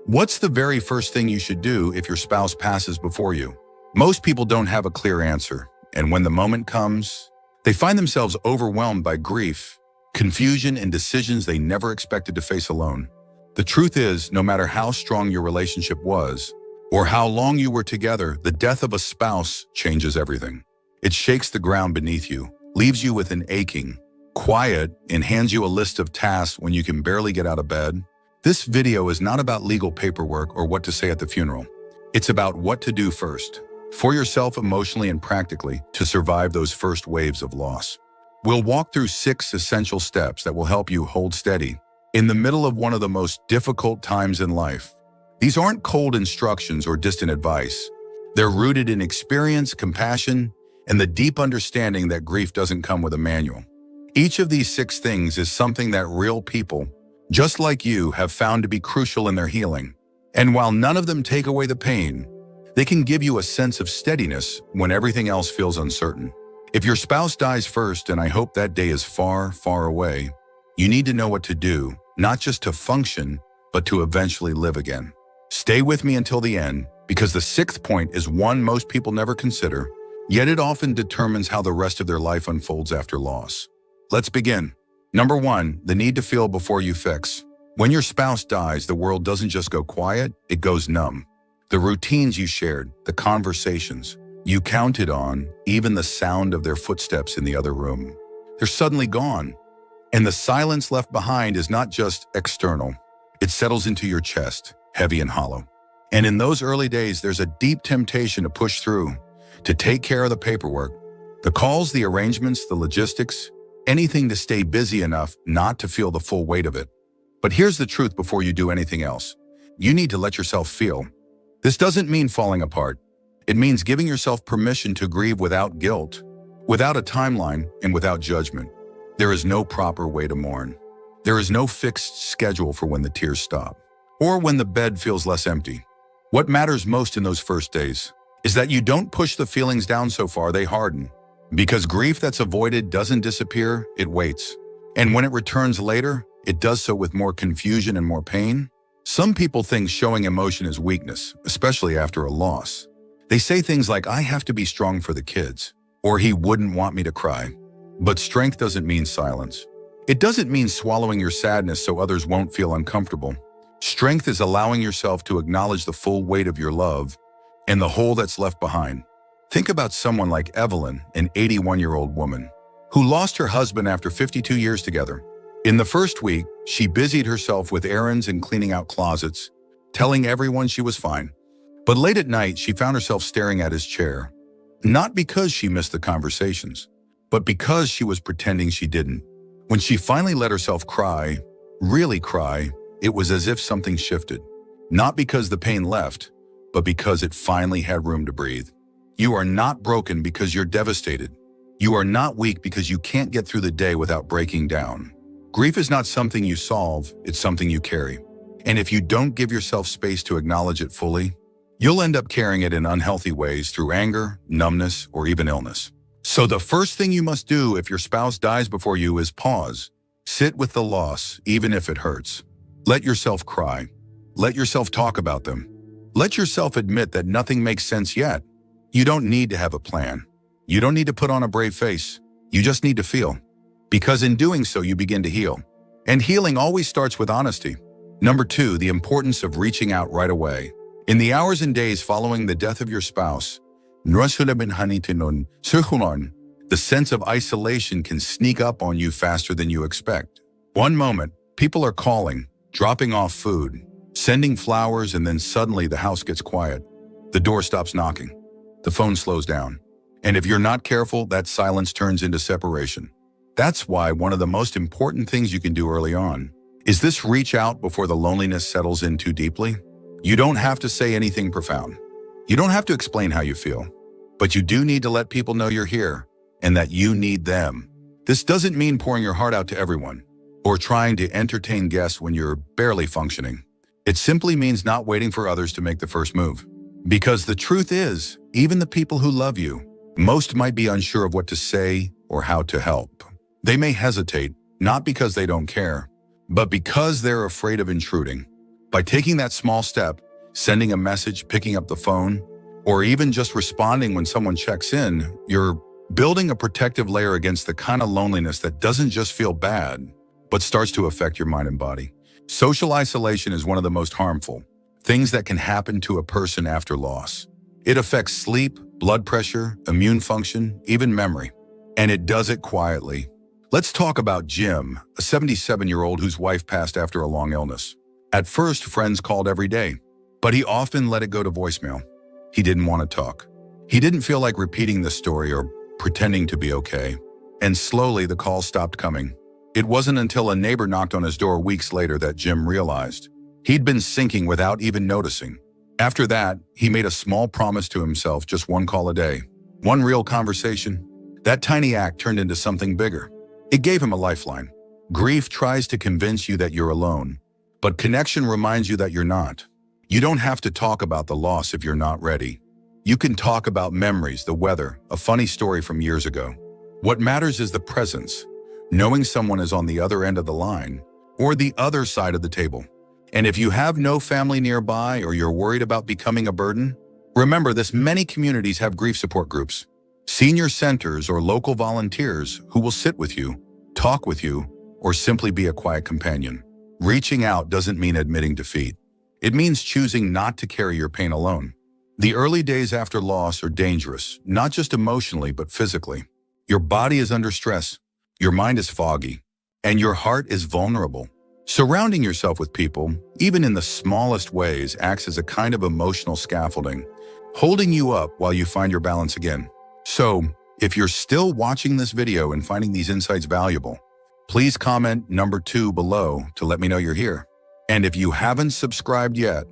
What's the very first thing you should do if your spouse passes before you? Most people don't have a clear answer, and when the moment comes, they find themselves overwhelmed by grief, confusion, and decisions they never expected to face alone. The truth is, no matter how strong your relationship was, or how long you were together, the death of a spouse changes everything. It shakes the ground beneath you, leaves you with an aching, quiet, and hands you a list of tasks when you can barely get out of bed. This video is not about legal paperwork or what to say at the funeral. It's about what to do first, for yourself emotionally and practically, to survive those first waves of loss. We'll walk through 6 essential steps that will help you hold steady in the middle of one of the most difficult times in life. These aren't cold instructions or distant advice. They're rooted in experience, compassion, and the deep understanding that grief doesn't come with a manual. Each of these 6 things is something that real people, just like you, have found to be crucial in their healing. And while none of them take away the pain, they can give you a sense of steadiness when everything else feels uncertain. If your spouse dies first, and I hope that day is far, far away, you need to know what to do, not just to function, but to eventually live again. Stay with me until the end, because the 6th point is one most people never consider, yet it often determines how the rest of their life unfolds after loss. Let's begin. Number 1, the need to feel before you fix. When your spouse dies, the world doesn't just go quiet, it goes numb. The routines you shared, the conversations you counted on, even the sound of their footsteps in the other room, they're suddenly gone. And the silence left behind is not just external. It settles into your chest, heavy and hollow. And in those early days, there's a deep temptation to push through, to take care of the paperwork, the calls, the arrangements, the logistics, anything to stay busy enough not to feel the full weight of it. But here's the truth before you do anything else. You need to let yourself feel. This doesn't mean falling apart. It means giving yourself permission to grieve without guilt, without a timeline, and without judgment. There is no proper way to mourn. There is no fixed schedule for when the tears stop, or when the bed feels less empty. What matters most in those first days is that you don't push the feelings down so far they harden. Because grief that's avoided doesn't disappear, it waits. And when it returns later, it does so with more confusion and more pain. Some people think showing emotion is weakness, especially after a loss. They say things like, "I have to be strong for the kids," or "he wouldn't want me to cry." But strength doesn't mean silence. It doesn't mean swallowing your sadness so others won't feel uncomfortable. Strength is allowing yourself to acknowledge the full weight of your love and the hole that's left behind. Think about someone like Evelyn, an 81-year-old woman, who lost her husband after 52 years together. In the first week, she busied herself with errands and cleaning out closets, telling everyone she was fine. But late at night, she found herself staring at his chair, not because she missed the conversations, but because she was pretending she didn't. When she finally let herself cry, really cry, it was as if something shifted. Not because the pain left, but because it finally had room to breathe. You are not broken because you're devastated. You are not weak because you can't get through the day without breaking down. Grief is not something you solve, it's something you carry. And if you don't give yourself space to acknowledge it fully, you'll end up carrying it in unhealthy ways through anger, numbness, or even illness. So the first thing you must do if your spouse dies before you is pause. Sit with the loss, even if it hurts. Let yourself cry. Let yourself talk about them. Let yourself admit that nothing makes sense yet. You don't need to have a plan. You don't need to put on a brave face. You just need to feel. Because in doing so, you begin to heal. And healing always starts with honesty. Number 2, the importance of reaching out right away. In the hours and days following the death of your spouse, the sense of isolation can sneak up on you faster than you expect. One moment, people are calling, dropping off food, sending flowers, and then suddenly the house gets quiet. The door stops knocking. The phone slows down. And if you're not careful, that silence turns into separation. That's why one of the most important things you can do early on is this: reach out before the loneliness settles in too deeply. You don't have to say anything profound. You don't have to explain how you feel. But you do need to let people know you're here and that you need them. This doesn't mean pouring your heart out to everyone or trying to entertain guests when you're barely functioning. It simply means not waiting for others to make the first move. Because the truth is, even the people who love you, most might be unsure of what to say or how to help. They may hesitate, not because they don't care, but because they're afraid of intruding. By taking that small step, sending a message, picking up the phone, or even just responding when someone checks in, you're building a protective layer against the kind of loneliness that doesn't just feel bad, but starts to affect your mind and body. Social isolation is one of the most harmful things that can happen to a person after loss. It affects sleep, blood pressure, immune function, even memory. And it does it quietly. Let's talk about Jim, a 77-year-old whose wife passed after a long illness. At first, friends called every day, but he often let it go to voicemail. He didn't want to talk. He didn't feel like repeating the story or pretending to be okay. And slowly the calls stopped coming. It wasn't until a neighbor knocked on his door weeks later that Jim realized he'd been sinking without even noticing. After that, he made a small promise to himself, just one call a day, one real conversation. That tiny act turned into something bigger. It gave him a lifeline. Grief tries to convince you that you're alone, but connection reminds you that you're not. You don't have to talk about the loss if you're not ready. You can talk about memories, the weather, a funny story from years ago. What matters is the presence, knowing someone is on the other end of the line or the other side of the table. And if you have no family nearby or you're worried about becoming a burden, remember this: many communities have grief support groups, senior centers, or local volunteers who will sit with you, talk with you, or simply be a quiet companion. Reaching out doesn't mean admitting defeat. It means choosing not to carry your pain alone. The early days after loss are dangerous, not just emotionally, but physically. Your body is under stress, your mind is foggy, and your heart is vulnerable. Surrounding yourself with people, even in the smallest ways, acts as a kind of emotional scaffolding, holding you up while you find your balance again. So, if you're still watching this video and finding these insights valuable, please comment number 2 below to let me know you're here. And if you haven't subscribed yet,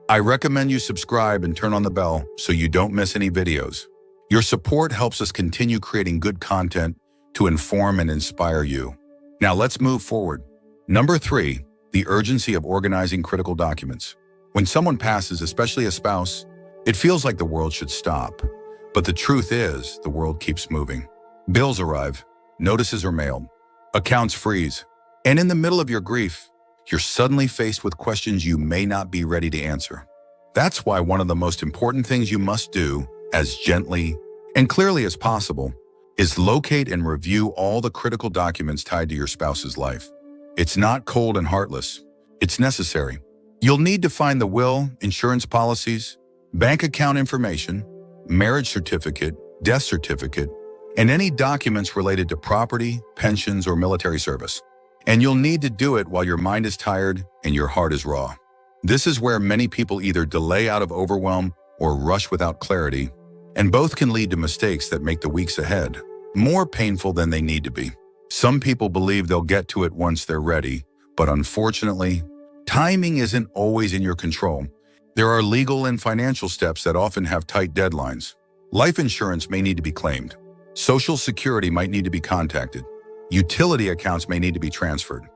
I recommend you subscribe and turn on the bell so you don't miss any videos. Your support helps us continue creating good content to inform and inspire you. Now let's move forward. Number 3, the urgency of organizing critical documents. When someone passes, especially a spouse, it feels like the world should stop. But the truth is, the world keeps moving. Bills arrive, notices are mailed, accounts freeze, and in the middle of your grief, you're suddenly faced with questions you may not be ready to answer. That's why one of the most important things you must do, as gently and clearly as possible, is locate and review all the critical documents tied to your spouse's life. It's not cold and heartless. It's necessary. You'll need to find the will, insurance policies, bank account information, marriage certificate, death certificate, and any documents related to property, pensions, or military service. And you'll need to do it while your mind is tired and your heart is raw. This is where many people either delay out of overwhelm or rush without clarity, and both can lead to mistakes that make the weeks ahead more painful than they need to be. Some people believe they'll get to it once they're ready, but unfortunately, timing isn't always in your control. There are legal and financial steps that often have tight deadlines. Life insurance may need to be claimed. Social Security might need to be contacted. Utility accounts may need to be transferred.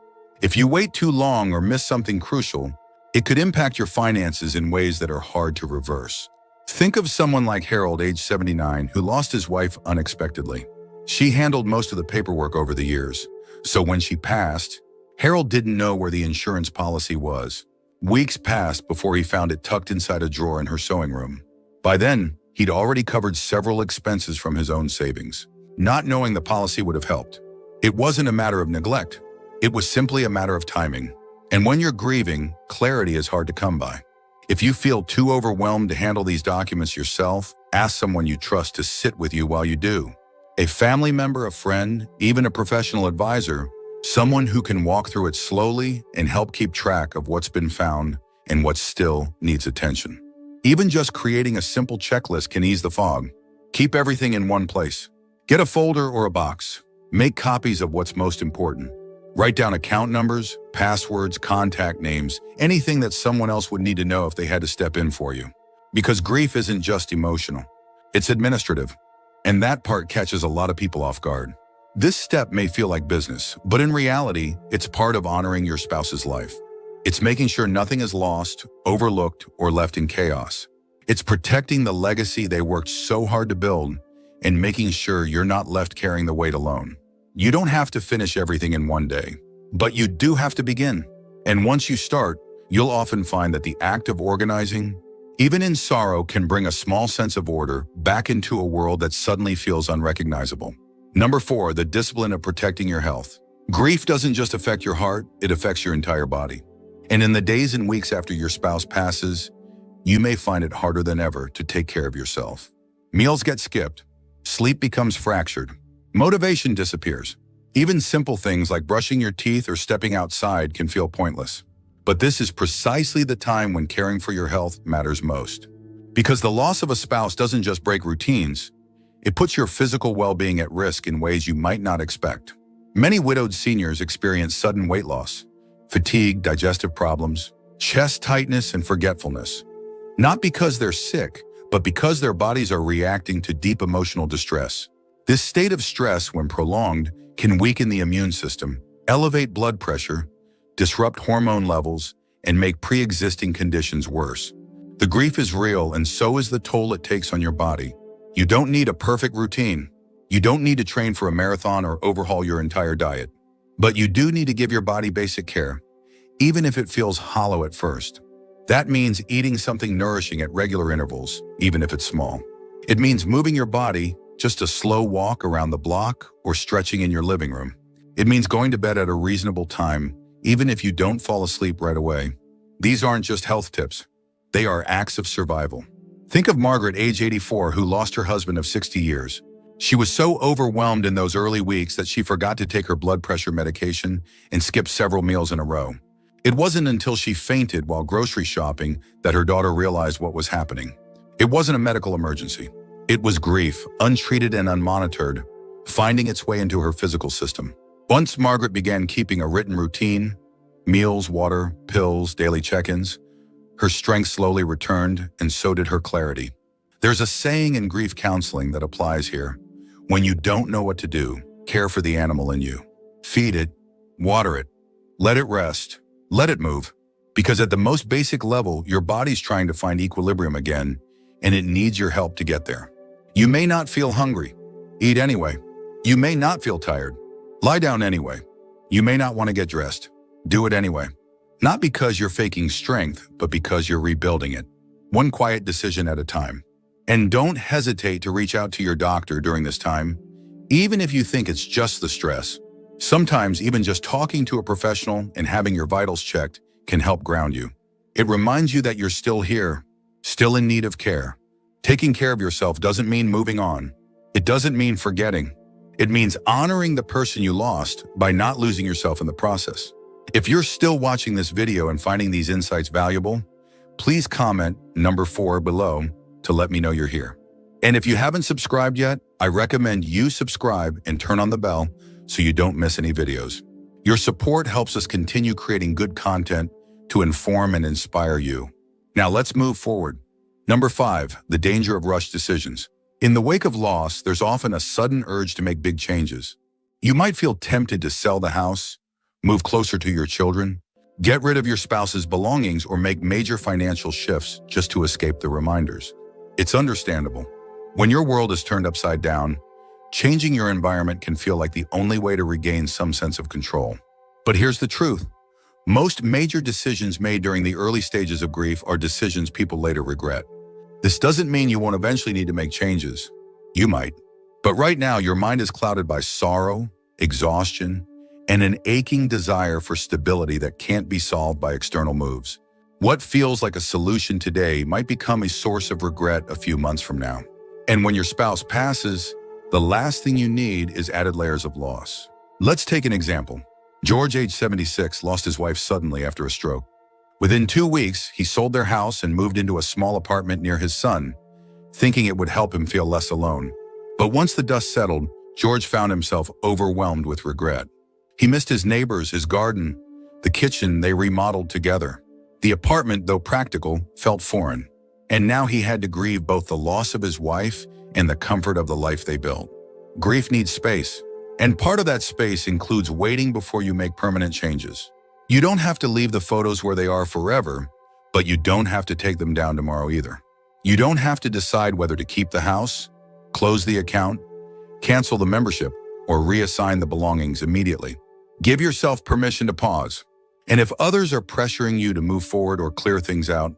If you wait too long or miss something crucial, it could impact your finances in ways that are hard to reverse. Think of someone like Harold, age 79, who lost his wife unexpectedly. She handled most of the paperwork over the years, so when she passed, Harold didn't know where the insurance policy was. Weeks passed before he found it tucked inside a drawer in her sewing room. By then, he'd already covered several expenses from his own savings. Not knowing the policy would have helped. It wasn't a matter of neglect. It was simply a matter of timing. And when you're grieving, clarity is hard to come by. If you feel too overwhelmed to handle these documents yourself, ask someone you trust to sit with you while you do. A family member, a friend, even a professional advisor, someone who can walk through it slowly and help keep track of what's been found and what still needs attention. Even just creating a simple checklist can ease the fog. Keep everything in one place. Get a folder or a box. Make copies of what's most important. Write down account numbers, passwords, contact names, anything that someone else would need to know if they had to step in for you. Because grief isn't just emotional, it's administrative. And that part catches a lot of people off guard. This step may feel like business, but in reality, it's part of honoring your spouse's life. It's making sure nothing is lost, overlooked, or left in chaos. It's protecting the legacy they worked so hard to build and making sure you're not left carrying the weight alone. You don't have to finish everything in one day, but you do have to begin. And once you start, you'll often find that the act of organizing, even in sorrow, can bring a small sense of order back into a world that suddenly feels unrecognizable. Number 4, the discipline of protecting your health. Grief doesn't just affect your heart, it affects your entire body. And in the days and weeks after your spouse passes, you may find it harder than ever to take care of yourself. Meals get skipped, sleep becomes fractured, motivation disappears. Even simple things like brushing your teeth or stepping outside can feel pointless. But this is precisely the time when caring for your health matters most. Because the loss of a spouse doesn't just break routines, it puts your physical well-being at risk in ways you might not expect. Many widowed seniors experience sudden weight loss, fatigue, digestive problems, chest tightness, and forgetfulness. Not because they're sick, but because their bodies are reacting to deep emotional distress. This state of stress, when prolonged, can weaken the immune system, elevate blood pressure, disrupt hormone levels, and make pre-existing conditions worse. The grief is real, and so is the toll it takes on your body. You don't need a perfect routine. You don't need to train for a marathon or overhaul your entire diet. But you do need to give your body basic care, even if it feels hollow at first. That means eating something nourishing at regular intervals, even if it's small. It means moving your body, just a slow walk around the block or stretching in your living room. It means going to bed at a reasonable time, even if you don't fall asleep right away. These aren't just health tips. They are acts of survival. Think of Margaret, age 84, who lost her husband of 60 years. She was so overwhelmed in those early weeks that she forgot to take her blood pressure medication and skipped several meals in a row. It wasn't until she fainted while grocery shopping that her daughter realized what was happening. It wasn't a medical emergency. It was grief, untreated and unmonitored, finding its way into her physical system. Once Margaret began keeping a written routine, meals, water, pills, daily check-ins, her strength slowly returned, and so did her clarity. There's a saying in grief counseling that applies here. When you don't know what to do, care for the animal in you. Feed it, water it, let it rest, let it move. Because at the most basic level, your body's trying to find equilibrium again, and it needs your help to get there. You may not feel hungry. Eat anyway. You may not feel tired. Lie down anyway. You may not want to get dressed. Do it anyway. Not because you're faking strength, but because you're rebuilding it. One quiet decision at a time. And don't hesitate to reach out to your doctor during this time, even if you think it's just the stress. Sometimes even just talking to a professional and having your vitals checked can help ground you. It reminds you that you're still here, still in need of care. Taking care of yourself doesn't mean moving on. It doesn't mean forgetting. It means honoring the person you lost by not losing yourself in the process. If you're still watching this video and finding these insights valuable, please comment number 4 below to let me know you're here. And if you haven't subscribed yet, I recommend you subscribe and turn on the bell so you don't miss any videos. Your support helps us continue creating good content to inform and inspire you. Now let's move forward. Number 5, the danger of rushed decisions. In the wake of loss, there's often a sudden urge to make big changes. You might feel tempted to sell the house, move closer to your children, get rid of your spouse's belongings, or make major financial shifts just to escape the reminders. It's understandable. When your world is turned upside down, changing your environment can feel like the only way to regain some sense of control. But here's the truth. Most major decisions made during the early stages of grief are decisions people later regret. This doesn't mean you won't eventually need to make changes. You might. But right now, your mind is clouded by sorrow, exhaustion, and an aching desire for stability that can't be solved by external moves. What feels like a solution today might become a source of regret a few months from now. And when your spouse passes, the last thing you need is added layers of loss. Let's take an example. George, age 76, lost his wife suddenly after a stroke. Within 2 weeks, he sold their house and moved into a small apartment near his son, thinking it would help him feel less alone. But once the dust settled, George found himself overwhelmed with regret. He missed his neighbors, his garden, the kitchen they remodeled together. The apartment, though practical, felt foreign. And now he had to grieve both the loss of his wife and the comfort of the life they built. Grief needs space. And part of that space includes waiting before you make permanent changes. You don't have to leave the photos where they are forever, but you don't have to take them down tomorrow either. You don't have to decide whether to keep the house, close the account, cancel the membership, or reassign the belongings immediately. Give yourself permission to pause. And if others are pressuring you to move forward or clear things out,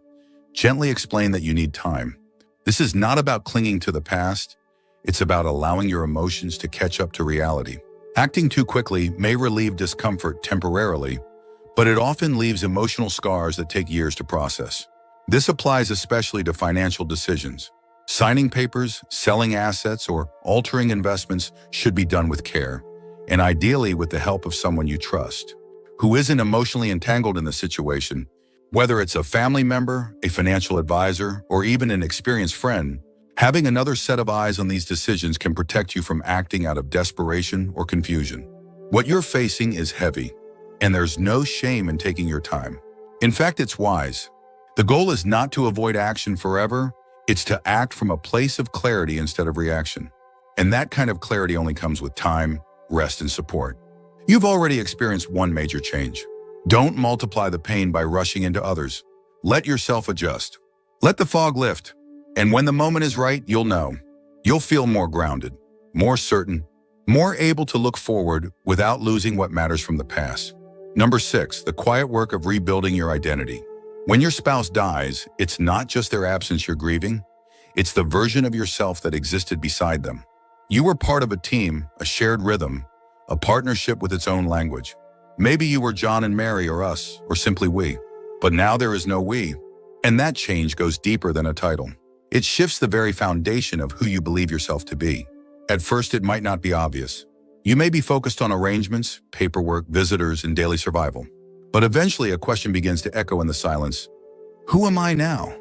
gently explain that you need time. This is not about clinging to the past. It's about allowing your emotions to catch up to reality. Acting too quickly may relieve discomfort temporarily, but it often leaves emotional scars that take years to process. This applies especially to financial decisions. Signing papers, selling assets, or altering investments should be done with care, and ideally with the help of someone you trust, who isn't emotionally entangled in the situation. Whether it's a family member, a financial advisor, or even an experienced friend, having another set of eyes on these decisions can protect you from acting out of desperation or confusion. What you're facing is heavy, and there's no shame in taking your time. In fact, it's wise. The goal is not to avoid action forever, it's to act from a place of clarity instead of reaction. And that kind of clarity only comes with time, rest, and support. You've already experienced one major change. Don't multiply the pain by rushing into others. Let yourself adjust. Let the fog lift. And when the moment is right, you'll know. You'll feel more grounded, more certain, more able to look forward without losing what matters from the past. Number 6, the quiet work of rebuilding your identity. When your spouse dies, it's not just their absence you're grieving, it's the version of yourself that existed beside them. You were part of a team, a shared rhythm, a partnership with its own language. Maybe you were John and Mary or us, or simply we. But now there is no we. And that change goes deeper than a title. It shifts the very foundation of who you believe yourself to be. At first, it might not be obvious. You may be focused on arrangements, paperwork, visitors, and daily survival. But eventually, a question begins to echo in the silence. Who am I now?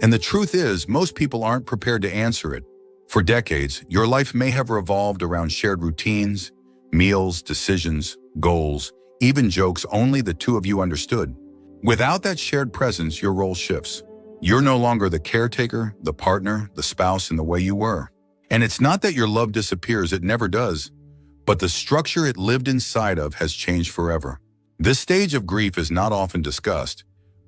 And the truth is, most people aren't prepared to answer it. For decades, your life may have revolved around shared routines, meals, decisions, goals, even jokes only the two of you understood. Without that shared presence, your role shifts. You're no longer the caretaker, the partner, the spouse in the way you were. And it's not that your love disappears, it never does. But the structure it lived inside of has changed forever. This stage of grief is not often discussed,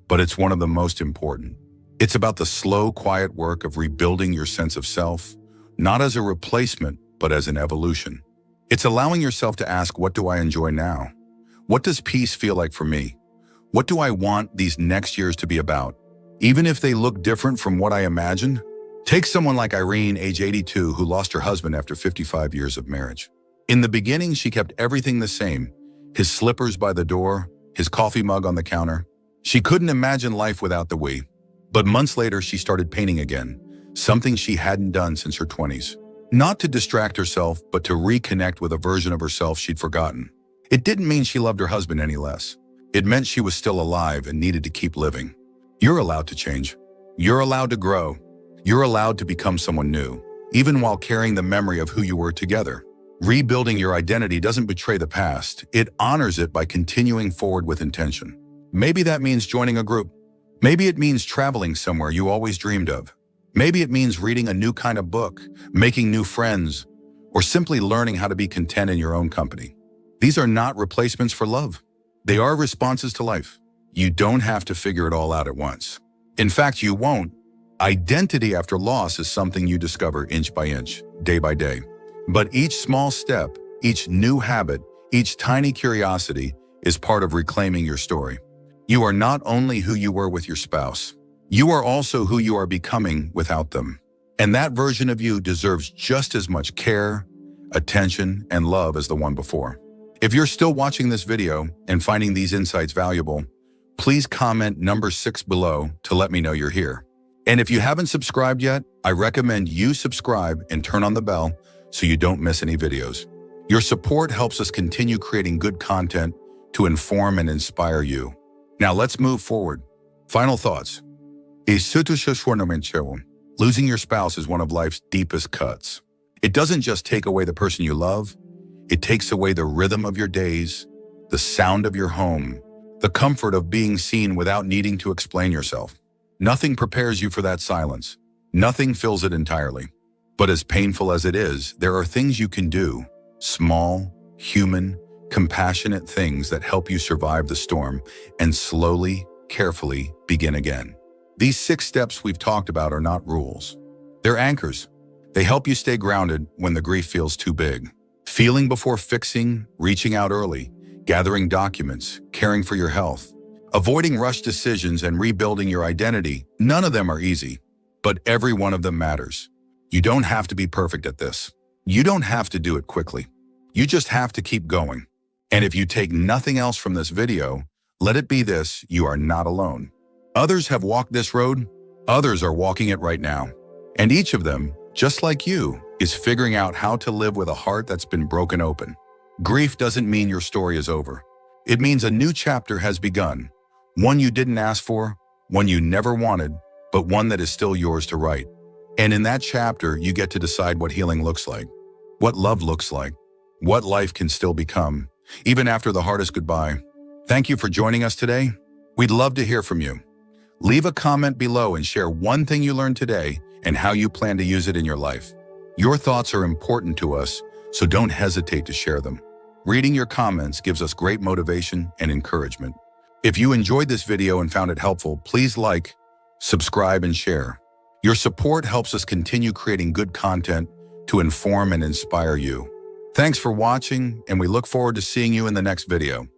but it's one of the most important. It's about the slow, quiet work of rebuilding your sense of self, not as a replacement, but as an evolution. It's allowing yourself to ask, what do I enjoy now? What does peace feel like for me? What do I want these next years to be about? Even if they look different from what I imagined? Take someone like Irene, age 82, who lost her husband after 55 years of marriage. In the beginning, she kept everything the same. His slippers by the door, his coffee mug on the counter. She couldn't imagine life without the we. But months later, she started painting again, something she hadn't done since her 20s. Not to distract herself, but to reconnect with a version of herself she'd forgotten. It didn't mean she loved her husband any less. It meant she was still alive and needed to keep living. You're allowed to change. You're allowed to grow. You're allowed to become someone new, even while carrying the memory of who you were together. Rebuilding your identity doesn't betray the past. It honors it by continuing forward with intention. Maybe that means joining a group. Maybe it means traveling somewhere you always dreamed of. Maybe it means reading a new kind of book, making new friends, or simply learning how to be content in your own company. These are not replacements for love. They are responses to life. You don't have to figure it all out at once. In fact, you won't. Identity after loss is something you discover inch by inch, day by day. But each small step, each new habit, each tiny curiosity is part of reclaiming your story. You are not only who you were with your spouse, you are also who you are becoming without them. And that version of you deserves just as much care, attention, and love as the one before. If you're still watching this video and finding these insights valuable, please comment number 6 below to let me know you're here. And if you haven't subscribed yet, I recommend you subscribe and turn on the bell so you don't miss any videos. Your support helps us continue creating good content to inform and inspire you. Now let's move forward. Final thoughts. Losing your spouse is one of life's deepest cuts. It doesn't just take away the person you love, it takes away the rhythm of your days, the sound of your home, the comfort of being seen without needing to explain yourself. Nothing prepares you for that silence. Nothing fills it entirely. But as painful as it is, there are things you can do, small, human, compassionate things that help you survive the storm and slowly, carefully begin again. These 6 steps we've talked about are not rules. They're anchors. They help you stay grounded when the grief feels too big. Feeling before fixing, reaching out early, gathering documents, caring for your health, avoiding rushed decisions, and rebuilding your identity. None of them are easy, but every one of them matters. You don't have to be perfect at this. You don't have to do it quickly. You just have to keep going. And if you take nothing else from this video, let it be this: you are not alone. Others have walked this road. Others are walking it right now. And each of them, just like you, is figuring out how to live with a heart that's been broken open. Grief doesn't mean your story is over. It means a new chapter has begun. One you didn't ask for, one you never wanted, but one that is still yours to write. And in that chapter, you get to decide what healing looks like, what love looks like, what life can still become, even after the hardest goodbye. Thank you for joining us today. We'd love to hear from you. Leave a comment below and share one thing you learned today and how you plan to use it in your life. Your thoughts are important to us, so don't hesitate to share them. Reading your comments gives us great motivation and encouragement. If you enjoyed this video and found it helpful, please like, subscribe, and share. Your support helps us continue creating good content to inform and inspire you. Thanks for watching, and we look forward to seeing you in the next video.